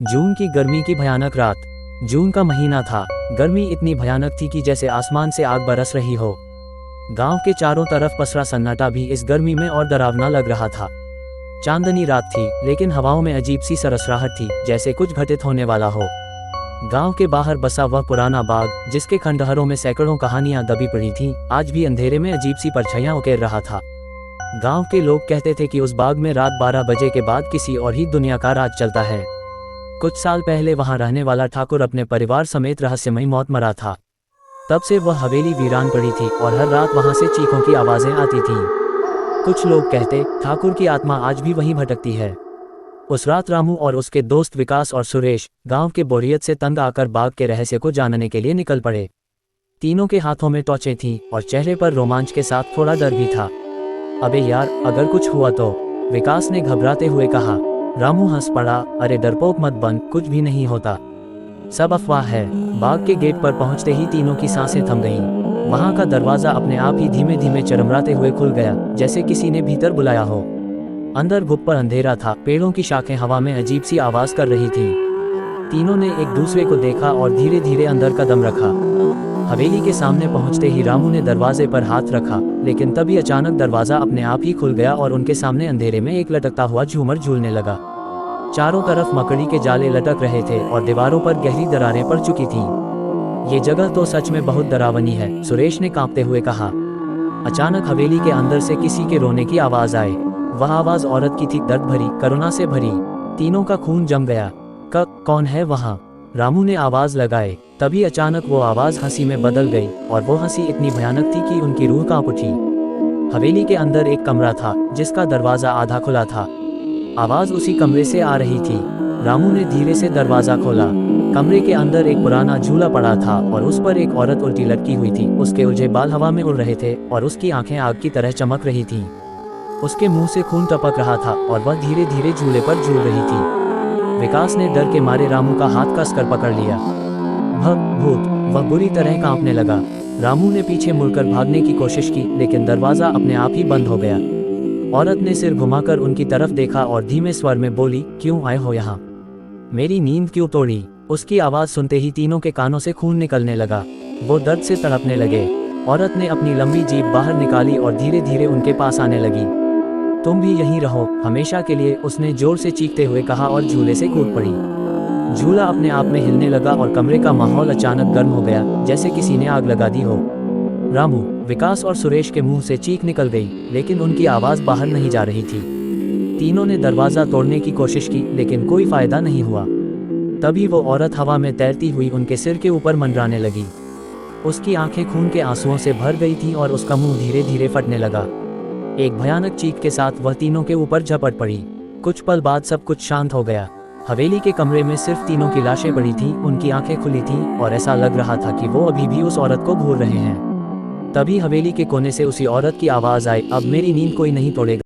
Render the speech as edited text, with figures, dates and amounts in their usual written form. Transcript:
जून की गर्मी की भयानक रात। जून का महीना था। गर्मी इतनी भयानक थी कि जैसे आसमान से आग बरस रही हो। गांव के चारों तरफ पसरा सन्नाटा भी इस गर्मी में और डरावना लग रहा था। चांदनी रात थी, लेकिन हवाओं में अजीब सी सरसराहट थी, जैसे कुछ घटित होने वाला हो। गांव के बाहर बसा वह पुराना बाग, जिसके खंडहरों में सैकड़ों कहानियां दबी पड़ी थीं, आज भी अंधेरे में अजीब सी परछाइयां उकेर रहा था। गांव के लोग कहते थे कि उस बाग में रात 12 बजे के बाद किसी और ही दुनिया का राज चलता है। कुछ साल पहले वहां रहने वाला ठाकुर अपने परिवार समेत रहस्यमयी मौत मरा था। तब से वह हवेली वीरान पड़ी थी और हर रात वहां से चीखों की आवाजें आती थीं। कुछ लोग कहते, ठाकुर की आत्मा आज भी वहीं भटकती है। उस रात रामू और उसके दोस्त विकास और सुरेश गांव के बोरियत से तंग आकर बाग के रहस्य को जानने के लिए निकल पड़े। तीनों के हाथों में टॉर्चें थीं और चेहरे पर रोमांच के साथ थोड़ा डर भी था। अबे यार, अगर कुछ हुआ तो? विकास ने घबराते हुए कहा। रामू हंस पड़ा, अरे डरपोक मत बन, कुछ भी नहीं होता, सब अफवाह है। बाग के गेट पर पहुंचते ही तीनों की सांसें थम गईं। वहां का दरवाजा अपने आप ही धीमे धीमे चरमराते हुए खुल गया, जैसे किसी ने भीतर बुलाया हो। अंदर गुप्त अंधेरा था, पेड़ों की शाखें हवा में अजीब सी आवाज कर रही थीं। तीनों ने एक दूसरे को देखा और धीरे धीरे अंदर कदम रखा। हवेली के सामने पहुंचते ही रामू ने दरवाजे पर हाथ रखा, लेकिन तभी अचानक दरवाजा अपने आप ही खुल गया और उनके सामने अंधेरे में एक लटकता हुआ झूमर झूलने लगा। चारों तरफ मकड़ी के जाले लटक रहे थे और दीवारों पर गहरी दरारें पड़ चुकी थीं। ये जगह तो सच में बहुत डरावनी है, सुरेश ने कांपते हुए कहा। अचानक हवेली के अंदर से किसी के रोने की आवाज आई। वह आवाज औरत की थी, दर्द भरी, करुणा से भरी। तीनों का खून जम गया। कौन है वहाँ? रामू ने आवाज लगाए। तभी अचानक वो आवाज हंसी में बदल गई और वो हंसी इतनी भयानक थी कि उनकी रूह कांप उठी। हवेली के अंदर एक कमरा था, जिसका दरवाजा आधा खुला था। आवाज उसी कमरे से आ रही थी। रामू ने धीरे से दरवाजा खोला। कमरे के अंदर एक पुराना झूला पड़ा था और उस पर एक औरत उल्टी लटकी हुई थी। उसके उलझे बाल हवा में उड़ रहे थे और उसकी आंखें आग की तरह चमक रही थीं। उसके मुंह से खून टपक रहा था और वह धीरे धीरे झूले पर झूल रही थी। विकास ने डर के मारे रामू का हाथ कसकर पकड़ लिया। भूत! वह बुरी तरह कांपने लगा। रामू ने पीछे मुड़कर भागने की कोशिश की, लेकिन दरवाजा अपने आप ही बंद हो गया। औरत ने सिर घुमाकर उनकी तरफ देखा और धीमे स्वर में बोली, क्यों आए हो यहाँ? मेरी नींद क्यों तोड़ी? उसकी आवाज सुनते ही तीनों के कानों से खून निकलने लगा। वो दर्द से तड़पने लगे। औरत ने अपनी लंबी जीभ बाहर निकाली और धीरे धीरे उनके पास आने लगी। तुम भी यहीं रहो, हमेशा के लिए, उसने जोर से चीखते हुए कहा और झूले से कूद पड़ी। झूला अपने आप में हिलने लगा और कमरे का माहौल अचानक गर्म हो गया, जैसे किसी ने आग लगा दी हो। रामू, विकास और सुरेश के मुंह से चीख निकल गई, लेकिन उनकी आवाज बाहर नहीं जा रही थी। तीनों ने दरवाजा तोड़ने की कोशिश की, लेकिन कोई फायदा नहीं हुआ। तभी वो औरत हवा में तैरती हुई उनके सिर के ऊपर मंडराने लगी। उसकी आंखें खून के आंसुओं से भर गई थीं और उसका मुंह धीरे धीरे फटने लगा। एक भयानक चीख के साथ वह तीनों के ऊपर झपट पड़ी। कुछ पल बाद सब कुछ शांत हो गया। हवेली के कमरे में सिर्फ तीनों की लाशें पड़ी थीं, उनकी आंखें खुली थीं और ऐसा लग रहा था कि वो अभी भी उस औरत को घूर रहे हैं। तभी हवेली के कोने से उसी औरत की आवाज आई, अब मेरी नींद कोई नहीं तोड़ेगा।